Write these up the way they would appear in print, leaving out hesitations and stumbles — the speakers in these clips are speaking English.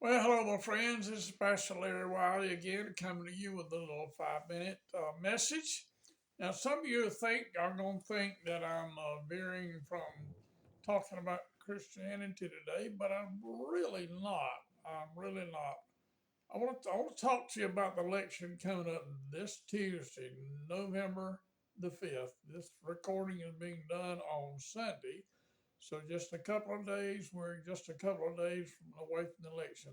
Well, hello, my friends. This is Pastor Larry Wiley again, coming to you with a little 5 minute message. Now, some of you are going to think that I'm veering from talking about Christianity today, but I'm really not. I'm really not. I want to talk to you about the election coming up this Tuesday, November the 5th. This recording is being done on Sunday. So just a couple of days, we're just a couple of days away from the election.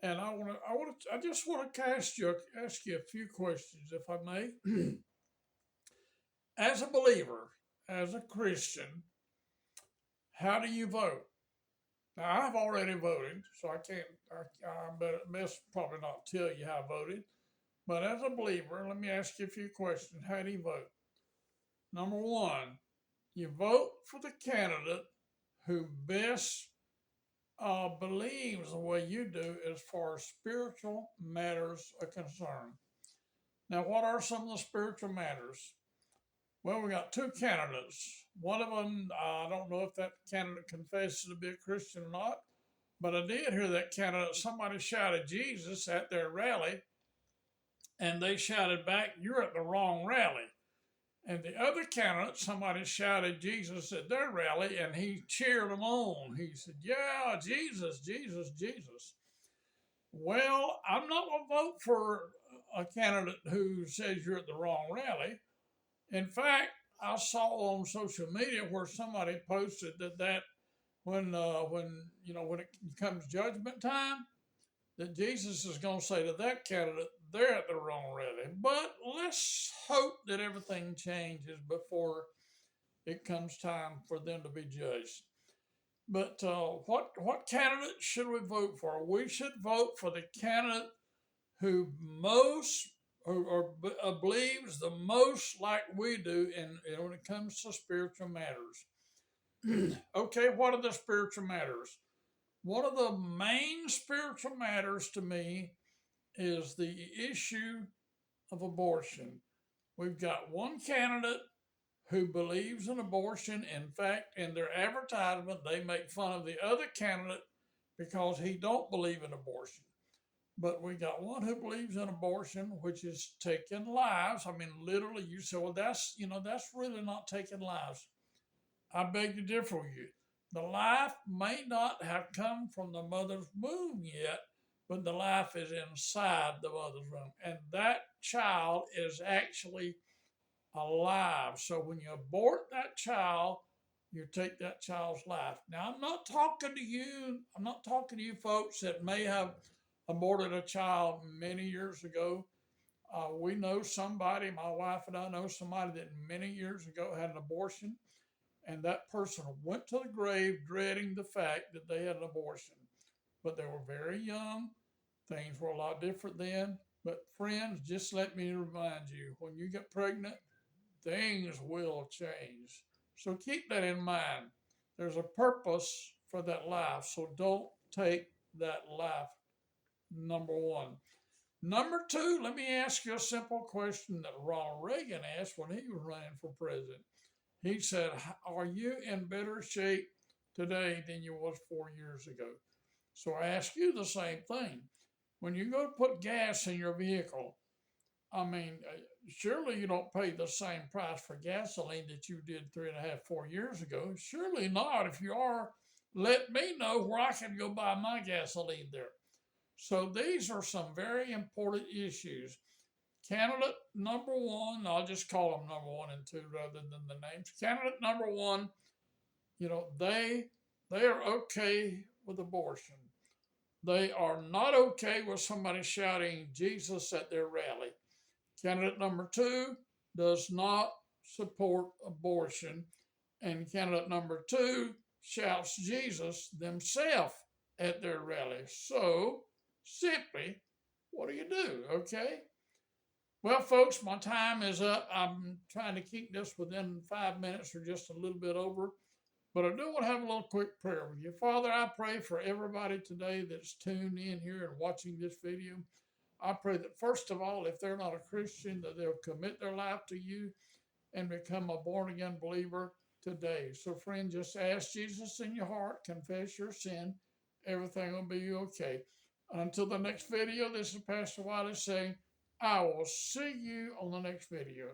And I just want to ask you a few questions, if I may. As a believer, as a Christian, how do you vote? Now, I've already voted, so I best probably not tell you how I voted. But as a believer, let me ask you a few questions. How do you vote? Number one, you vote for the candidate who best believes the way you do as far as spiritual matters are concerned. Now, what are some of the spiritual matters? Well, we got two candidates. One of them, I don't know if that candidate confesses to be a Christian or not, but I did hear that candidate, somebody shouted Jesus at their rally, and they shouted back, "You're at the wrong rally." And the other candidate, somebody shouted Jesus at their rally, and he cheered them on. He said, "Yeah, Jesus, Jesus, Jesus." Well, I'm not going to vote for a candidate who says you're at the wrong rally. In fact, I saw on social media where somebody posted that when it comes judgment time, that Jesus is going to say to that candidate, they're at the wrong rally. But let's hope that everything changes before it comes time for them to be judged. But what candidate should we vote for? We should vote for the candidate who most or believes the most like we do when it comes to spiritual matters. Okay, what are the spiritual matters? One of the main spiritual matters to me is the issue of abortion. We've got one candidate who believes in abortion. In fact, in their advertisement, they make fun of the other candidate because he don't believe in abortion. But we got one who believes in abortion, which is taking lives. I mean, literally, you say, well, that's really not taking lives. I beg to differ with you. The life may not have come from the mother's womb yet, but the life is inside the mother's womb. And that child is actually alive. So when you abort that child, you take that child's life. Now, I'm not talking to you folks that may have aborted a child many years ago. We know somebody, my wife and I know somebody that many years ago had an abortion, and that person went to the grave dreading the fact that they had an abortion. But they were very young. Things were a lot different then. But friends, just let me remind you, when you get pregnant, things will change. So keep that in mind. There's a purpose for that life. So don't take that life, number one. Number two, let me ask you a simple question that Ronald Reagan asked when he was running for president. He said, "Are you in better shape today than you was 4 years ago?" So I ask you the same thing. When you go to put gas in your vehicle, I mean, surely you don't pay the same price for gasoline that you did 3.5, 4 years ago. Surely not. If you are, let me know where I can go buy my gasoline there. So these are some very important issues. Candidate number one, I'll just call them number one and two rather than the names. Candidate number one, they are okay with abortion. They are not okay with somebody shouting Jesus at their rally. Candidate number two does not support abortion. And candidate number two shouts Jesus themselves at their rally. So simply, what do you do? Okay. Well, folks, my time is up. I'm trying to keep this within 5 minutes or just a little bit over. But I do want to have a little quick prayer with you. Father, I pray for everybody today that's tuned in here and watching this video. I pray that first of all, if they're not a Christian, that they'll commit their life to you and become a born again believer today. So, friend, just ask Jesus in your heart, confess your sin, everything will be okay. Until the next video, this is Pastor Wiley saying, I will see you on the next video.